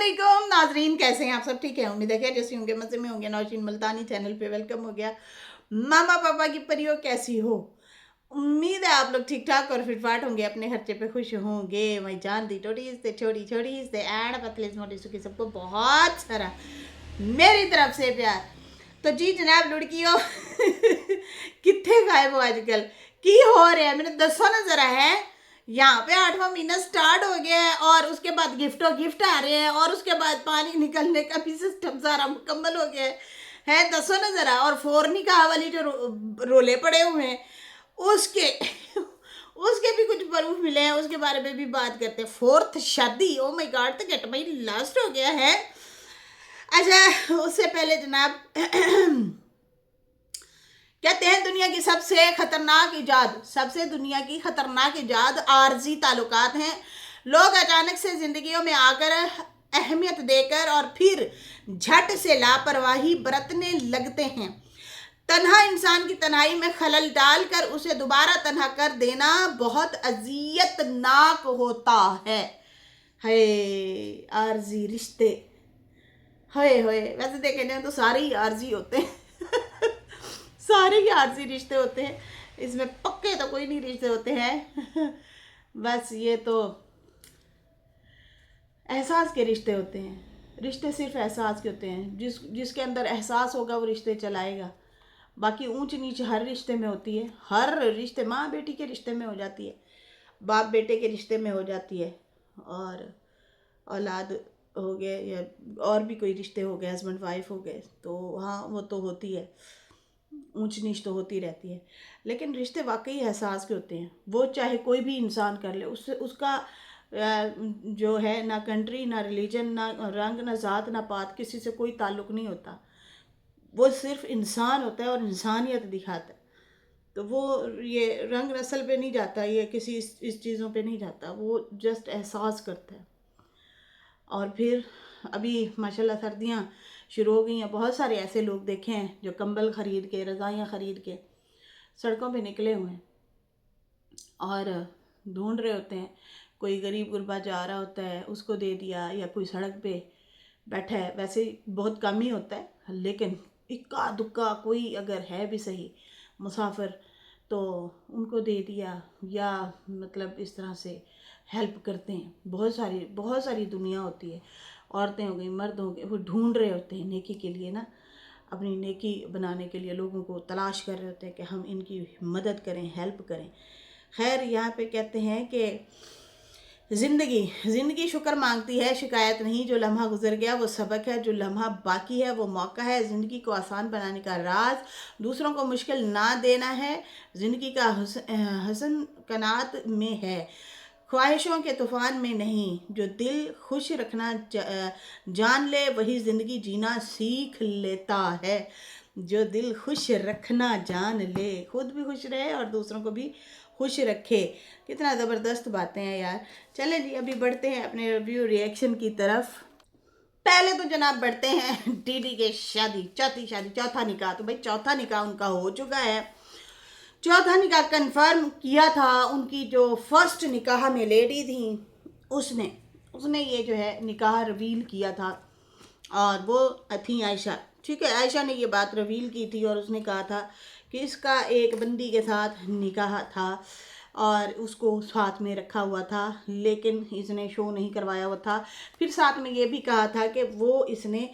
अस्सलामुअलैकुम नाजरीन, कैसे हैं आप सब? ठीक है, उम्मीद है जैसे होंगे, मज़े में होंगे। नौशीन मुल्तानी चैनल पे वेलकम हो गया। मामा पापा की परियों कैसी हो? उम्मीद है आप लोग ठीक ठाक और फिटफाट होंगे, अपने खर्चे पे खुश होंगे। मैं जान दी टोटी से छोटी छोटी से एंड पतले से मोटी सुखी, सबको बहुत सारा मेरी तरफ से प्यार। तो जी जनाब लुड़कियों कितने गायब हो आजकल? की हो रहा है? मैंने दसो ना जरा है। यहाँ पे 8वां महीना स्टार्ट हो गया है और उसके बाद गिफ्ट आ रहे हैं और उसके बाद पानी निकलने का भी सिस्टम सारा मुकम्मल हो गया है दसो ना जरा। और फोर निकाह वाली जो रोले पड़े हुए हैं उसके उसके भी कुछ प्रूफ मिले हैं, उसके बारे में भी बात करते हैं। फोर्थ शादी, ओ माय गॉड, तो गेट भाई लास्ट हो गया है। अच्छा, उससे पहले जनाब कहते हैं दुनिया की सबसे खतरनाक इजाद, सबसे दुनिया की खतरनाक इजाद आरजी ताल्लुकात हैं। लोग अचानक से जिंदगियों में आकर अहमियत देकर और फिर झट से लापरवाही बरतने लगते हैं। तन्हा इंसान की तन्हाई में खलल डालकर उसे दोबारा तन्हा कर देना बहुत अजियतनाक होता है। आरजी रिश्ते, होए होए, वैसे देखे जाए तो सारे ही आरजी होते हैं सारे ही आरजी रिश्ते होते हैं, इसमें पक्के तो कोई नहीं रिश्ते होते हैं बस ये तो एहसास के रिश्ते होते हैं। रिश्ते सिर्फ एहसास के होते हैं। जिसके अंदर एहसास होगा वो रिश्ते चलाएगा। बाकी ऊंच नीच हर रिश्ते में होती है। हर रिश्ते, माँ बेटी के रिश्ते में हो जाती है, बाप बेटे के रिश्ते में हो जाती है, और औलाद हो गए या और भी कोई रिश्ते हो गए, हस्बैंड वाइफ हो गए, तो हाँ वो तो होती है, ऊंच नीच तो होती रहती है। लेकिन रिश्ते वाकई एहसास के होते हैं। वो चाहे कोई भी इंसान कर ले, उससे उसका जो है ना कंट्री, ना रिलीजन, ना रंग, ना ज़ात, ना पात, किसी से कोई ताल्लुक़ नहीं होता। वो सिर्फ इंसान होता है और इंसानियत दिखाता है। तो वो ये रंग नस्ल पे नहीं जाता, ये किसी इस चीज़ों पे नहीं जाता, वो जस्ट एहसास करता है। और फिर अभी माशाल्लाह सर्दियाँ शुरू हो गई हैं। बहुत सारे ऐसे लोग देखे हैं जो कंबल ख़रीद के, रज़ाइयाँ ख़रीद के सड़कों पे निकले हुए हैं और ढूंढ रहे होते हैं। कोई गरीब गुरबा जा रहा होता है, उसको दे दिया, या कोई सड़क पे बैठा है, वैसे बहुत कम ही होता है, लेकिन इक्का दुक्का कोई अगर है भी सही मुसाफिर तो उनको दे दिया, या मतलब इस तरह से हेल्प करते हैं। बहुत सारी दुनिया होती है, औरतें हो गई, मर्द हो गए, वो ढूंढ रहे होते हैं नेकी के लिए ना, अपनी नेकी बनाने के लिए लोगों को तलाश कर रहे होते हैं कि हम इनकी मदद करें, हेल्प करें। खैर यहाँ पे कहते हैं कि ज़िंदगी शुक्र मांगती है, शिकायत नहीं। जो लम्हा गुजर गया वो सबक है, जो लम्हा बाकी है वो मौका है। ज़िंदगी को आसान बनाने का राज दूसरों को मुश्किल ना देना है। ज़िंदगी का हसन कनात में है, ख्वाहिशों के तूफ़ान में नहीं। जो दिल खुश रखना जान ले वही ज़िंदगी जीना सीख लेता है। जो दिल खुश रखना जान ले, खुद भी खुश रहे और दूसरों को भी खुश रखे। कितना ज़बरदस्त बातें हैं यार। चलें जी, अभी बढ़ते हैं अपने रिव्यू रिएक्शन की तरफ। पहले तो जनाब बढ़ते हैं डीडी के शादी, चौथा निकाह। तो भाई चौथा निकाह उनका हो चुका है। चौथा निकाह कंफर्म किया था उनकी जो फर्स्ट निकाह में लेडी थी, उसने उसने ये जो है निकाह रिवील किया था, और वो थी आयशा। ठीक है, आयशा ने ये बात रिवील की थी और उसने कहा था कि इसका एक बंदी के साथ निकाह था और उसको साथ में रखा हुआ था, लेकिन इसने शो नहीं करवाया हुआ था। फिर साथ में ये भी कहा था कि वो इसने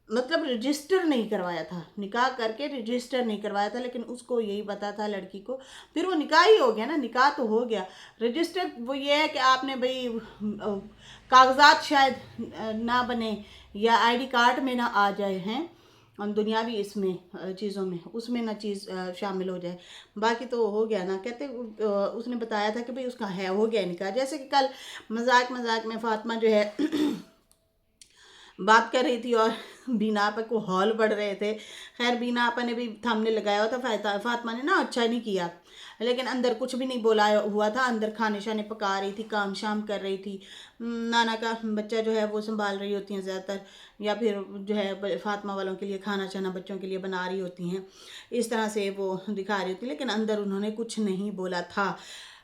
मतलब रजिस्टर नहीं करवाया था, निकाह करके रजिस्टर नहीं करवाया था, लेकिन उसको यही पता था लड़की को। फिर वो निकाह ही हो गया ना, निकाह तो हो गया। रजिस्टर वो ये है कि आपने भाई कागजात शायद ना बने या आईडी कार्ड में ना आ जाए हैं, और दुनियावी इसमें चीज़ों में उसमें ना चीज़ शामिल हो जाए। बाकी तो हो गया ना। कहते उसने बताया था कि भाई उसका है, हो गया निकाह। जैसे कि कल मजाक में फातिमा जो है बात कर रही थी और बीना आपा को हॉल बढ़ रहे थे। खैर बीना आपा ने भी थंबनेल लगाया हुआ था, फातिमा ने ना अच्छा नहीं किया, लेकिन अंदर कुछ भी नहीं बोला हुआ था। अंदर खाने शाने पका रही थी, काम शाम कर रही थी, नाना का बच्चा जो है वो संभाल रही होती हैं ज़्यादातर, या फिर जो है फातिमा वालों के लिए खाना शाना बच्चों के लिए बना रही होती हैं, इस तरह से वो दिखा रही होती। लेकिन अंदर उन्होंने कुछ नहीं बोला था।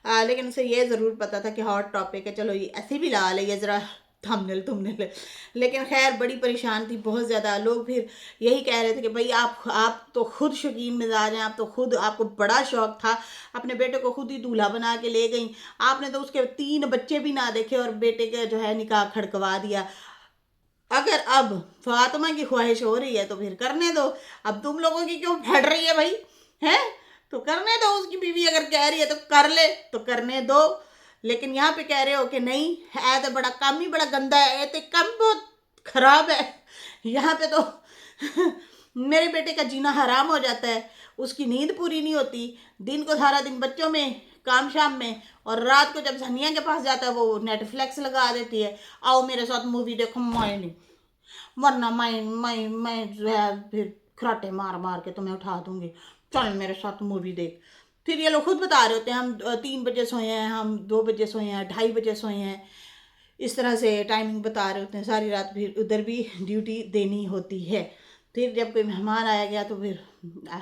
लेकिन उसे ये ज़रूर पता था कि हॉट टॉपिक है, चलो ये ऐसे भी ला ले, ये ज़रा थंबनेल थंबनेल। लेकिन खैर बड़ी परेशान थी बहुत ज़्यादा। लोग फिर यही कह रहे थे कि भाई आप तो खुद शौकीन मिजाज हैं, आप तो खुद, आपको बड़ा शौक था, अपने बेटे को खुद ही दूल्हा बना के ले गई, आपने तो उसके 3 बच्चे भी ना देखे और बेटे के जो है निकाह खड़कवा दिया। अगर अब फातिमा की ख्वाहिश हो रही है तो फिर करने दो, अब तुम लोगों की क्यों फट रही है भाई, हैं? तो करने दो, उसकी बीवी अगर कह रही है तो कर ले, तो करने दो। लेकिन यहाँ पे कह रहे हो कि नहीं है तो बड़ा काम ही बड़ा गंदा है, ये तो काम बहुत खराब है। यहाँ पे तो मेरे बेटे का जीना हराम हो जाता है, उसकी नींद पूरी नहीं होती, दिन को सारा दिन बच्चों में, काम शाम में, और रात को जब धनिया के पास जाता है वो नेटफ्लिक्स लगा देती है, आओ मेरे साथ मूवी देखो, मैं नहीं, वरना मैं जो है फिर खराटे मार मार के तुम्हें उठा दूंगी, चल मेरे साथ मूवी देख। फिर ये लोग खुद बता रहे होते हैं हम 3 बजे सोए हैं, हम 2 बजे सोए हैं, 2:30 बजे सोए हैं, इस तरह से टाइमिंग बता रहे होते हैं। सारी रात फिर उधर भी ड्यूटी देनी होती है। फिर जब कोई मेहमान आया गया तो फिर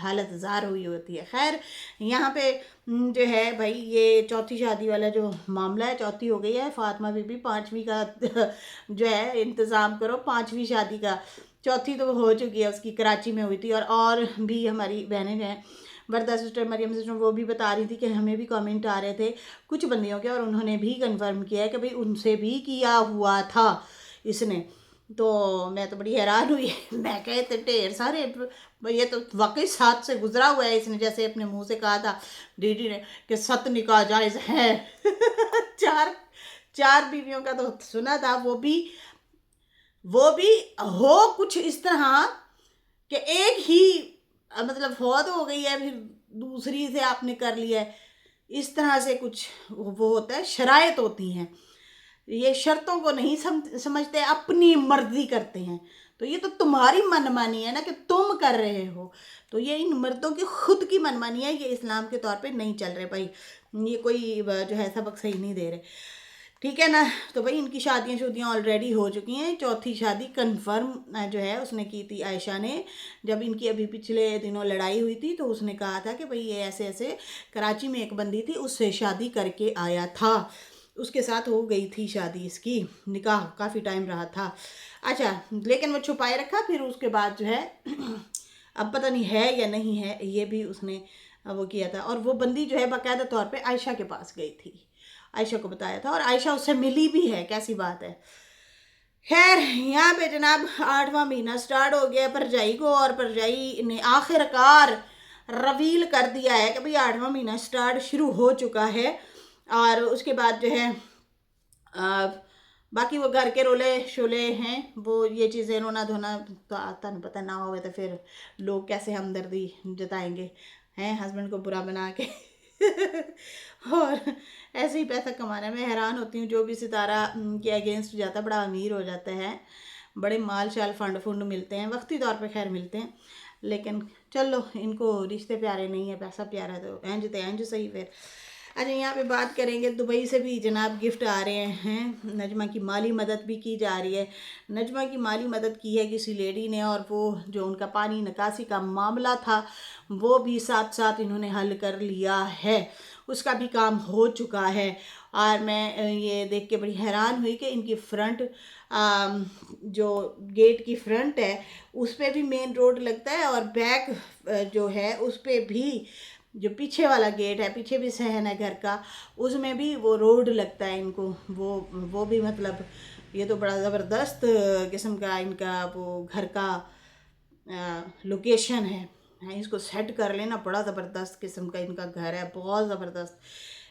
हालत ज़ार हुई होती है। खैर यहाँ पे जो है भाई ये चौथी शादी वाला जो मामला है, चौथी हो गई है। फातिमा बीबी 5वीं का जो है इंतज़ाम करो, 5वीं शादी का। चौथी तो हो चुकी है उसकी, कराची में हुई थी। और भी हमारी बहनें हैं, वरदा सिस्टर, मरियम सिस्टर, वो भी बता रही थी कि हमें भी कमेंट आ रहे थे कुछ बंदियों के, और उन्होंने भी कंफर्म किया है कि भाई उनसे भी किया हुआ था इसने। तो मैं तो बड़ी हैरान हुई मैं कहे थे ढेर सारे, ये तो वाकई साथ से गुजरा हुआ है इसने, जैसे अपने मुंह से कहा था दीदी ने कि 7 निकाह जायज़ है। चार चार बीवियों का तो सुना था, वो भी हो कुछ इस तरह कि एक ही मतलब फौत हो गई है, फिर दूसरी से आपने कर लिया है, इस तरह से कुछ वो होता है, शराइत होती हैं। ये शर्तों को नहीं समझते, अपनी मर्जी करते हैं। तो ये तो तुम्हारी मनमानी है ना कि तुम कर रहे हो, तो ये इन मर्दों की खुद की मनमानी है, ये इस्लाम के तौर पे नहीं चल रहे भाई, ये कोई जो है सबक सही नहीं दे रहे, ठीक है ना। तो भाई इनकी शादियाँ ऑलरेडी हो चुकी हैं। चौथी शादी कंफर्म जो है उसने की थी आयशा ने, जब इनकी अभी पिछले दिनों लड़ाई हुई थी तो उसने कहा था कि भाई ये ऐसे ऐसे कराची में एक बंदी थी उससे शादी करके आया था, उसके साथ हो गई थी शादी, इसकी निकाह काफ़ी टाइम रहा था। अच्छा, लेकिन वो छुपाए रखा, फिर उसके बाद जो है अब पता नहीं है या नहीं है, ये भी उसने वो किया था। और वो बंदी जो है बाकायदा तौर पे आयशा के पास गई थी, आयशा को बताया था, और आयशा उससे मिली भी है, कैसी बात है। खैर यहाँ पे जनाब 8वां महीना स्टार्ट हो गया परजाई को, और परजाई ने आखिरकार रवील कर दिया है कि भाई 8वां महीना स्टार्ट शुरू हो चुका है। और उसके बाद जो है बाकी वो घर के रोले शोले हैं, वो ये चीज़ें रोना धोना तो आता नहीं, पता ना हो तो फिर लोग कैसे हमदर्दी जताएंगे हैं हस्बैंड को बुरा बना के। और ऐसे ही पैसा कमाना, मैं हैरान होती हूँ जो भी सितारा के अगेंस्ट जाता है बड़ा अमीर हो जाता है, बड़े माल शाल फंड फुंड मिलते हैं, वक्ती तौर पे खैर मिलते हैं, लेकिन चलो इनको रिश्ते प्यारे नहीं है, पैसा प्यारा है, तो इंज सही फिर। अच्छा यहाँ पे बात करेंगे, दुबई से भी जनाब गिफ्ट आ रहे हैं, नजमा की माली मदद भी की जा रही है। नजमा की माली मदद की है किसी लेडी ने, और वो जो उनका पानी निकासी का मामला था वो भी साथ साथ इन्होंने हल कर लिया है, उसका भी काम हो चुका है। और मैं ये देख के बड़ी हैरान हुई कि इनकी फ्रंट जो गेट की फ्रंट है उस पर भी मेन रोड लगता है, और बैक जो है उस पर भी, जो पीछे वाला गेट है, पीछे भी सहन है घर का, उसमें भी वो रोड लगता है इनको। वो भी मतलब ये तो बड़ा ज़बरदस्त किस्म का इनका वो घर का लोकेशन है, इसको सेट कर लेना, बड़ा ज़बरदस्त किस्म का इनका घर है, बहुत ज़बरदस्त।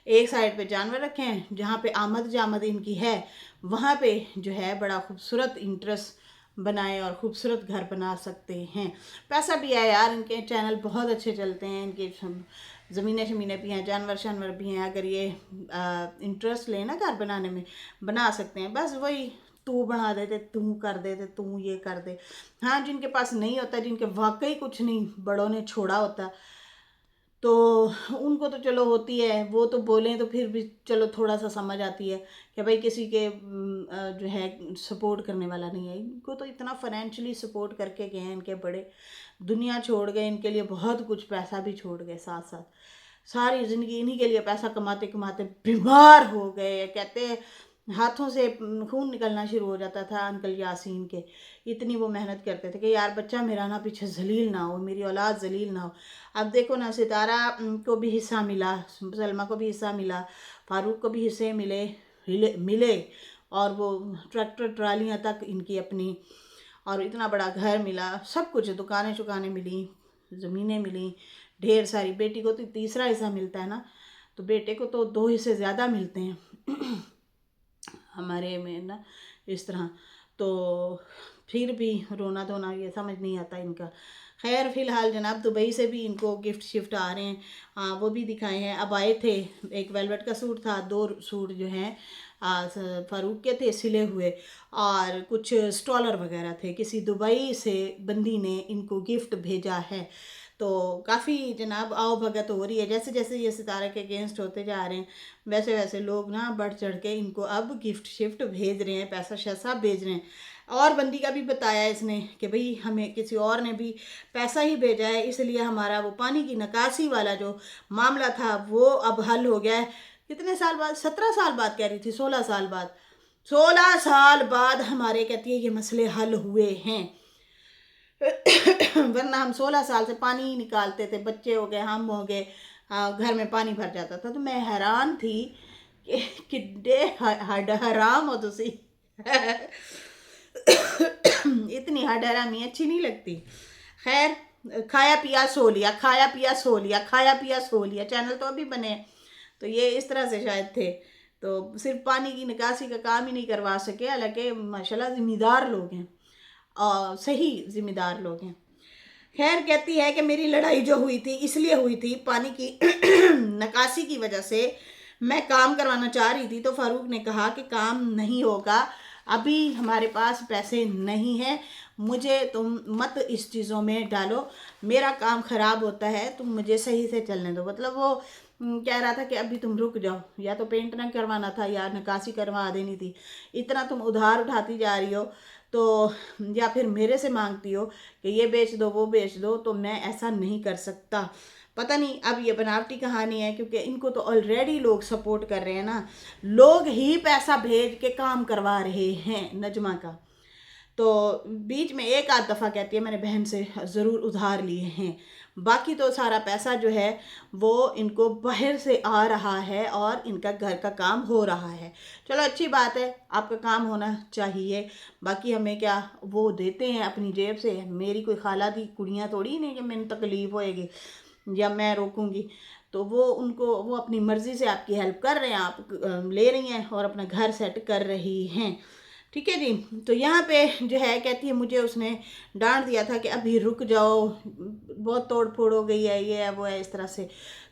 एक साइड पे जानवर रखे हैं, जहाँ पे आमद जामद इनकी है वहाँ पे जो है बड़ा खूबसूरत इंटरेस्ट बनाए और ख़ूबसूरत घर बना सकते हैं। पैसा भी है यार, इनके चैनल बहुत अच्छे चलते हैं, इनके ज़मीनें शमीनें भी हैं, जानवर शानवर भी हैं, अगर ये इंटरेस्ट लेना घर बनाने में बना सकते हैं। बस वही तू बना देते, तू कर देते, तू ये कर दे। हाँ, जिनके पास नहीं होता, जिनके वाकई कुछ नहीं बड़ों ने छोड़ा होता, तो उनको तो चलो होती है, वो तो बोलें तो फिर भी चलो थोड़ा सा समझ आती है कि भाई किसी के जो है सपोर्ट करने वाला नहीं है। इनको तो इतना फाइनेंशियली सपोर्ट करके गए हैं इनके बड़े, दुनिया छोड़ गए इनके लिए, बहुत कुछ पैसा भी छोड़ गए साथ साथ, सारी ज़िंदगी इन्हीं के लिए पैसा कमाते कमाते बीमार हो गए। कहते हैं हाथों से खून निकलना शुरू हो जाता था अंकल यासीन के। इतनी वो मेहनत करते थे कि यार बच्चा मेरा ना पीछे जलील ना हो, मेरी औलाद जलील ना हो। अब देखो ना, सितारा को भी हिस्सा मिला, सलमा को भी हिस्सा मिला, फारूक को भी हिस्से मिले, मिले। और वो ट्रैक्टर ट्रालियाँ तक इनकी अपनी, और इतना बड़ा घर मिला, सब कुछ, दुकानें शुकानें मिली, ज़मीनें मिली ढेर सारी। बेटी को तो तीसरा हिस्सा मिलता है ना, तो बेटे को तो 2 हिस्से ज़्यादा मिलते हैं हमारे में ना, इस तरह। तो फिर भी रोना धोना ये समझ नहीं आता इनका। खैर फ़िलहाल जनाब दुबई से भी इनको गिफ्ट शिफ्ट आ रहे हैं। वो भी दिखाए हैं। अब आए थे, एक वेलवेट का सूट था, 2 सूट जो हैं फ़ारूक के थे सिले हुए, और कुछ स्टॉलर वगैरह थे। किसी दुबई से बंदी ने इनको गिफ्ट भेजा है। तो काफ़ी जनाब आओ भगत हो रही है। जैसे जैसे ये सितारे के अगेंस्ट होते जा रहे हैं, वैसे वैसे लोग ना बढ़ चढ़ के इनको अब गिफ्ट शिफ्ट भेज रहे हैं, पैसा शैसा भेज रहे हैं। और बंदी का भी बताया इसने कि भाई हमें किसी और ने भी पैसा ही भेजा है, इसलिए हमारा वो पानी की निकासी वाला जो मामला था वो अब हल हो गया है। कितने साल बाद, 17 साल बाद कह रही थी, 16 साल बाद, 16 साल बाद हमारे कहती है ये मसले हल हुए हैं। वरना हम 16 साल से पानी ही निकालते थे, बच्चे हो गए, हम हो गए, घर में पानी भर जाता था। तो मैं हैरान थी कि किड्डे हराम हो तुसी इतनी हडरामी अच्छी नहीं लगती। खैर, खाया पिया सो लिया, खाया पिया सो लिया, खाया पिया सो लिया, चैनल तो अभी बने। तो ये इस तरह से शायद थे। तो सिर्फ पानी की निकासी का काम ही नहीं करवा सके, हालांकि माशाल्लाह ज़िम्मेदार लोग हैं और सही ज़िम्मेदार लोग हैं। खैर, कहती है कि मेरी लड़ाई जो हुई थी इसलिए हुई थी, पानी की निकासी की वजह से मैं काम करवाना चाह रही थी, तो फारूक ने कहा कि काम नहीं होगा, अभी हमारे पास पैसे नहीं हैं, मुझे तुम मत इस चीज़ों में डालो, मेरा काम ख़राब होता है, तुम मुझे सही से चलने दो। मतलब वो कह रहा था कि अभी तुम रुक जाओ, या तो पेंट ना करवाना था या निकासी करवा देनी थी, इतना तुम उधार उठाती जा रही हो, तो या फिर मेरे से मांगती हो कि ये बेच दो वो बेच दो, तो मैं ऐसा नहीं कर सकता। पता नहीं अब ये बनावटी कहानी है, क्योंकि इनको तो ऑलरेडी लोग सपोर्ट कर रहे हैं ना, लोग ही पैसा भेज के काम करवा रहे हैं नजमा का। तो बीच में एक आध दफ़ा कहती है मैंने बहन से ज़रूर उधार लिए हैं, बाकी तो सारा पैसा जो है वो इनको बाहर से आ रहा है और इनका घर का काम हो रहा है। चलो अच्छी बात है, आपका काम होना चाहिए, बाकी हमें क्या, वो देते हैं अपनी जेब से। मेरी कोई खाला दी कुड़ियाँ थोड़ी नहीं कि मैंने तकलीफ़ होएगी या मैं रोकूंगी। तो वो उनको, वो अपनी मर्ज़ी से आपकी हेल्प कर रहे हैं, आप ले रही हैं और अपना घर सेट कर रही हैं। ठीक है जी। तो यहाँ पे जो है कहती है मुझे उसने डांट दिया था कि अभी रुक जाओ, बहुत तोड़ फोड़ हो गई है, ये है वो है, इस तरह से।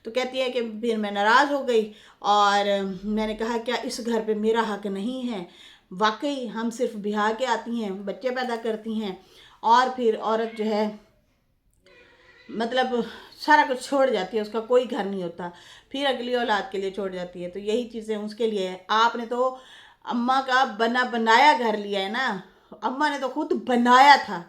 तो कहती है कि फिर मैं नाराज़ हो गई और मैंने कहा क्या इस घर पे मेरा हक नहीं है? वाकई हम सिर्फ ब्याह के आती हैं, बच्चे पैदा करती हैं और फिर औरत जो है मतलब सारा कुछ छोड़ जाती है, उसका कोई घर नहीं होता, फिर अगली औलाद के लिए छोड़ जाती है। तो यही चीज़ें उसके लिए है। आपने तो अम्मा का बना बनाया घर लिया है ना, अम्मा ने तो खुद बनाया था,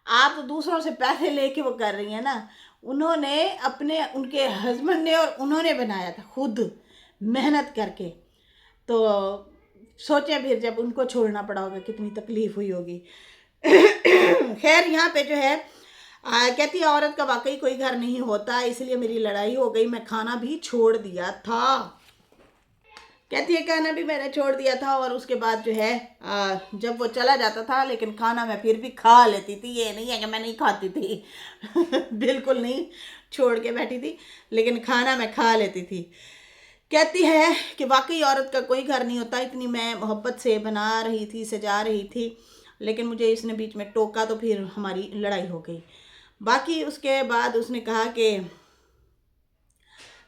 आप तो दूसरों से पैसे लेके वो कर रही हैं ना। उन्होंने अपने, उनके हस्बैंड ने और उन्होंने बनाया था खुद मेहनत करके। तो सोचें फिर जब उनको छोड़ना पड़ा होगा कितनी तकलीफ हुई होगी। खैर, यहाँ पे जो है कहती है औरत का वाकई कोई घर नहीं होता, इसलिए मेरी लड़ाई हो गई, मैं खाना भी छोड़ दिया था। कहती है खाना भी मैंने छोड़ दिया था, और उसके बाद जो है जब वो चला जाता था, लेकिन खाना मैं फिर भी खा लेती थी, ये नहीं है कि मैं नहीं खाती थी बिल्कुल नहीं, छोड़ के बैठी थी, लेकिन खाना मैं खा लेती थी। कहती है कि वाकई औरत का कोई घर नहीं होता, इतनी मैं मोहब्बत से बना रही थी, सजा रही थी, लेकिन मुझे इसने बीच में टोका, तो फिर हमारी लड़ाई हो गई। बाकी उसके बाद उसने कहा कि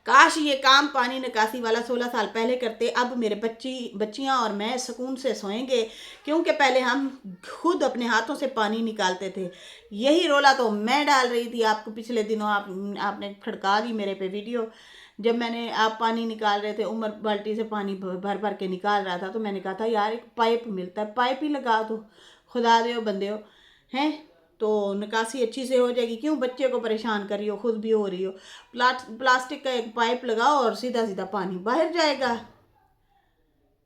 काश ये काम पानी निकासी वाला 16 साल पहले करते, अब मेरे बच्चियां और मैं सुकून से सोएंगे, क्योंकि पहले हम खुद अपने हाथों से पानी निकालते थे। यही रोला तो मैं डाल रही थी आपको पिछले दिनों, आपने खड़का दी मेरे पे वीडियो, जब मैंने, आप पानी निकाल रहे थे, उमर बाल्टी से पानी भर भर के निकाल रहा था, तो मैंने कहा था यार एक पाइप मिलता है, पाइप ही लगा दो, खुदा दे हो बंदे हो, हैं, तो निकासी अच्छी से हो जाएगी, क्यों बच्चे को परेशान कर रही हो, खुद भी हो रही हो। प्लास्टिक का एक पाइप लगाओ और सीधा सीधा पानी बाहर जाएगा।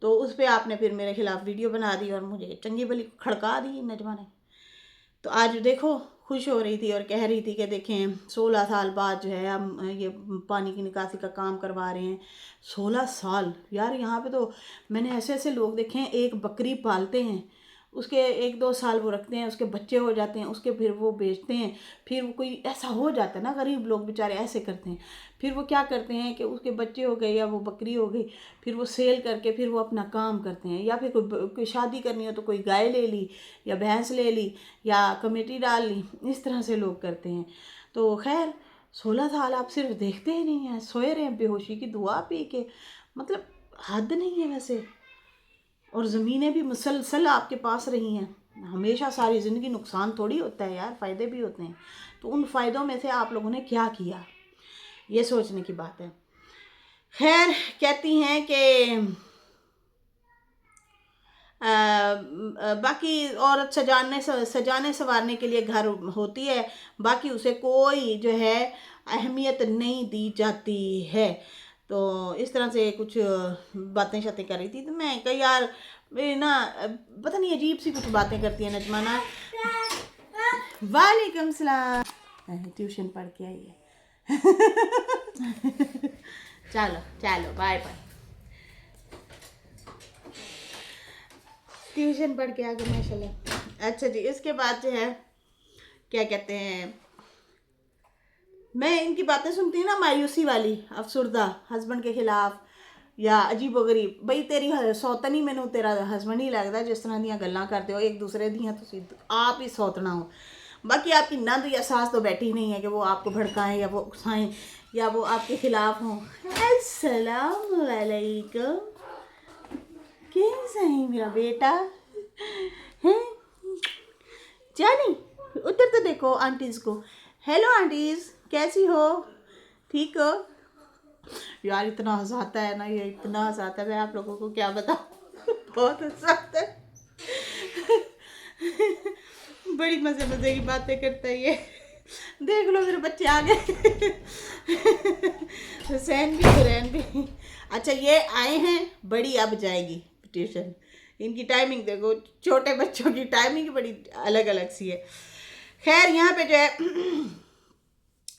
तो उस पर आपने फिर मेरे खिलाफ़ वीडियो बना दी और मुझे चंगी भली खड़का दी नजमा ने। तो आज देखो खुश हो रही थी और कह रही थी कि देखें 16 साल बाद जो है हम ये पानी की निकासी का काम करवा रहे हैं। 16 साल यार, यहाँ पे तो मैंने ऐसे ऐसे लोग देखे हैं, एक बकरी पालते हैं, उसके 1-2 साल वो रखते हैं, उसके बच्चे हो जाते हैं, उसके फिर वो बेचते हैं, फिर वो कोई ऐसा हो जाता है ना, गरीब लोग बेचारे ऐसे करते हैं, फिर वो क्या करते हैं कि उसके बच्चे हो गए या वो बकरी हो गई, फिर वो सेल करके फिर वो अपना काम करते हैं, या फिर कोई शादी करनी हो तो कोई गाय ले ली या भैंस ले ली या कमेटी डाल ली, इस तरह से लोग करते हैं। तो खैर 16 साल आप सिर्फ देखते ही नहीं हैं, सोए रहे हैं बेहोशी की दुआ पी के, मतलब हद नहीं है वैसे। और ज़मीनें भी मुसलसल आपके पास रही हैं हमेशा, सारी ज़िंदगी नुकसान थोड़ी होता है यार, फ़ायदे भी होते हैं। तो उन फ़ायदों में से आप लोगों ने क्या किया, ये सोचने की बात है। खैर कहती हैं कि बाकी औरत सजाने संवारने के लिए घर होती है, बाकी उसे कोई जो है अहमियत नहीं दी जाती है। तो इस तरह से कुछ बातें शातें कर रही थी। तो मैं कई यार मेरी ना पता नहीं अजीब सी कुछ बातें करती है नजमा ना। वालेकुम सलाम, ट्यूशन पढ़ के आई है। चलो चलो बाय बाय, ट्यूशन पढ़ के आ गए माशाल्लाह। अच्छा जी, इसके बाद जो है क्या कहते हैं, मैं इनकी बातें सुनती हूँ ना मायूसी वाली, अफसुर्दा हस्बैंड के खिलाफ या अजीबो गरीब, बई तेरी सौतनी मैनू तेरा हस्बैंड ही लगता जिस तरह दियाँ गल्लां करते हो एक दूसरे दियाँ, तुसीं आप ही सौतना हो। बाकी आपकी नंद या सास तो बैठी नहीं है कि वो आपको भड़काएं या वो उकसाएं या वो आपके खिलाफ हों। अस्सलाम वालेकुम, कैसा है मेरा बेटा हैं? जानी उधर तो देखो आंटीज को, हेलो आंटीज कैसी हो, ठीक हो? यार इतना हंसाता है ना ये, इतना हंसाता है, मैं आप लोगों को क्या बताऊं। बहुत हंसाता है। बड़ी मजे मजे की बातें करता है ये। देख लो मेरे बच्चे आ गए। हुसैन भी हुरैन भी। अच्छा ये आए हैं, बड़ी अब जाएगी ट्यूशन, इनकी टाइमिंग देखो, छोटे बच्चों की टाइमिंग बड़ी अलग अलग सी है। खैर यहाँ पे जो है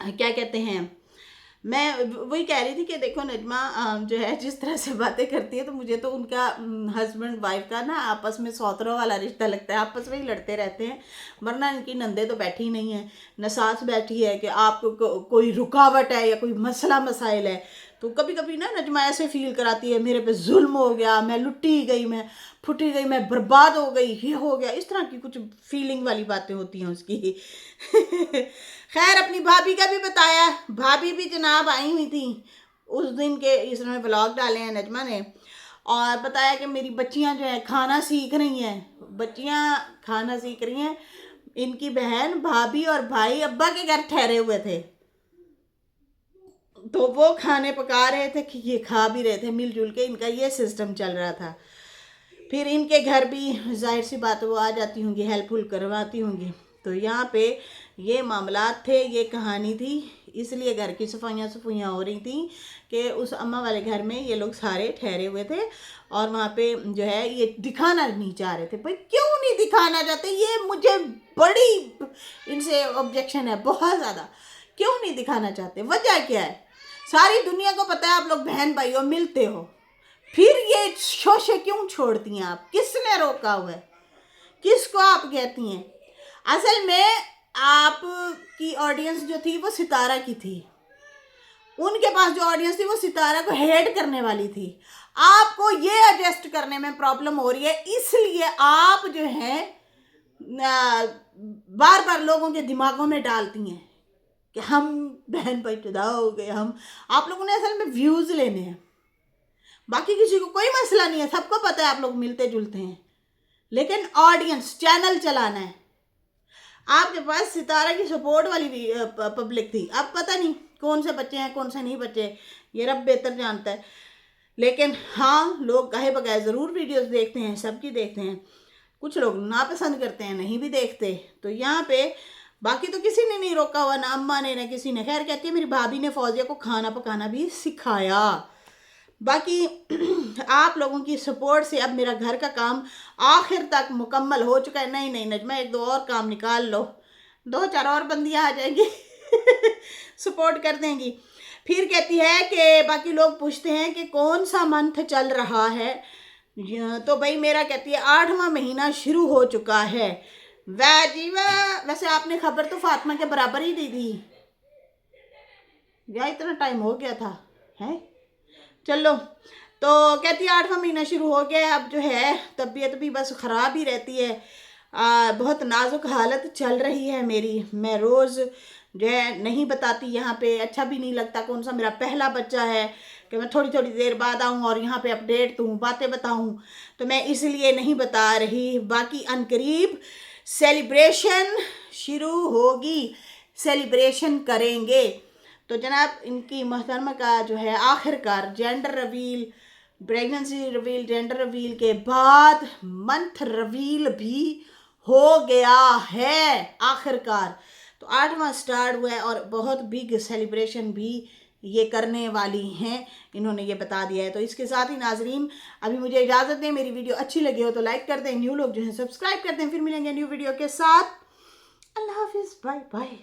क्या कहते हैं, मैं वही कह रही थी कि देखो नजमा जो है जिस तरह से बातें करती है, तो मुझे तो उनका हस्बैंड वाइफ का ना आपस में सौतरों वाला रिश्ता लगता है, आपस में ही लड़ते रहते हैं, वरना इनकी नंदे तो बैठी नहीं है, न सास बैठी है कि आपको कोई रुकावट है या कोई मसला मसाइल है। तो कभी कभी ना नजमा ऐसे फील कराती है मेरे पे जुल्म हो गया, मैं लुटी गई, मैं फुटी गई, मैं बर्बाद हो गई, ये हो गया, इस तरह की कुछ फीलिंग वाली बातें होती हैं उसकी। खैर अपनी भाभी का भी बताया, भाभी भी जनाब आई हुई थी उस दिन के, इसने ब्लॉग डाले हैं नजमा ने, और बताया कि मेरी बच्चियां जो है खाना सीख रही हैं, बच्चियां खाना सीख रही हैं, इनकी बहन भाभी और भाई अब्बा के घर ठहरे हुए थे, तो वो खाने पका रहे थे कि ये खा भी रहे थे मिलजुल के, इनका ये सिस्टम चल रहा था। फिर इनके घर भी जाहिर सी बात वो आ जाती होंगी, हेल्पफुल करवाती होंगी। तो यहाँ पे ये मामलात थे, ये कहानी थी, इसलिए घर की सफाइयाँ हो रही थी कि उस अम्मा वाले घर में ये लोग सारे ठहरे हुए थे, और वहाँ पे जो है ये दिखाना नहीं चाह रहे थे। भाई क्यों नहीं दिखाना चाहते, ये मुझे बड़ी इनसे ऑब्जेक्शन है बहुत ज़्यादा, क्यों नहीं दिखाना चाहते, वजह क्या है? सारी दुनिया को पता है आप लोग बहन भाई हो, मिलते हो, फिर ये शोशे क्यों छोड़ती हैं आप? किसने रोका हुआ है? किसको आप कहती हैं? असल में आपकी ऑडियंस जो थी वो सितारा की थी, उनके पास जो ऑडियंस थी वो सितारा को हेट करने वाली थी। आपको ये एडजस्ट करने में प्रॉब्लम हो रही है, इसलिए आप जो है बार बार लोगों के दिमागों में डालती हैं कि हम बहन भाई जुदा हो गए। हम आप लोगों ने असल में व्यूज़ लेने हैं, बाकी किसी को कोई मसला नहीं है, सबको पता है आप लोग मिलते जुलते हैं, लेकिन ऑडियंस चैनल चलाना है। आपके पास सितारा की सपोर्ट वाली भी पब्लिक थी, अब पता नहीं कौन से बच्चे हैं कौन से नहीं बच्चे, ये रब बेहतर जानता है। लेकिन हाँ, लोग कहे बगैर ज़रूर वीडियोस देखते हैं, सबकी देखते हैं, कुछ लोग नापसंद करते हैं, नहीं भी देखते। तो यहाँ पे बाकी तो किसी ने नहीं रोका हुआ, ना अम्मा ने ना किसी ने। खैर कहती है मेरी भाभी ने फौजिया को खाना पकाना भी सिखाया, बाकी आप लोगों की सपोर्ट से अब मेरा घर का काम आखिर तक मुकम्मल हो चुका है। नहीं नहीं नजमा, एक दो और काम निकाल लो, 2-4 और बंदियां आ जाएंगी सपोर्ट कर देंगी। फिर कहती है कि बाकी लोग पूछते हैं कि कौन सा मंथ चल रहा है, तो भाई मेरा कहती है 8वां महीना शुरू हो चुका है। वाह जी वाह, वैसे आपने खबर तो फातिमा के बराबर ही दी थी या इतना टाइम हो गया था है। चलो, तो कहती है 8वां महीना शुरू हो गया है, अब जो है तबीयत भी बस ख़राब ही रहती है। बहुत नाजुक हालत चल रही है मेरी। मैं रोज़ जो है नहीं बताती यहाँ पे, अच्छा भी नहीं लगता। कौन सा मेरा पहला बच्चा है कि मैं थोड़ी थोड़ी देर बाद आऊँ और यहाँ पे अपडेट दूँ, बातें बताऊँ, तो मैं इसलिए नहीं बता रही। बाकी अनकरीब सेलिब्रेशन शुरू होगी, सेलिब्रेशन करेंगे। तो जनाब इनकी मोहतरमा का जो है आखिरकार gender reveal, pregnancy reveal, gender reveal के बाद मंथ रिवील भी हो गया है आखिरकार। तो 8वां स्टार्ट हुआ है और बहुत बिग सेलिब्रेशन भी ये करने वाली हैं, इन्होंने ये बता दिया है। तो इसके साथ ही नाजरीन अभी मुझे इजाज़त दें। मेरी वीडियो अच्छी लगी हो तो लाइक कर दें, न्यू लोग जो है सब्सक्राइब कर दें। फिर मिलेंगे न्यू वीडियो के साथ। अल्लाह हाफिज़, बाय बाय।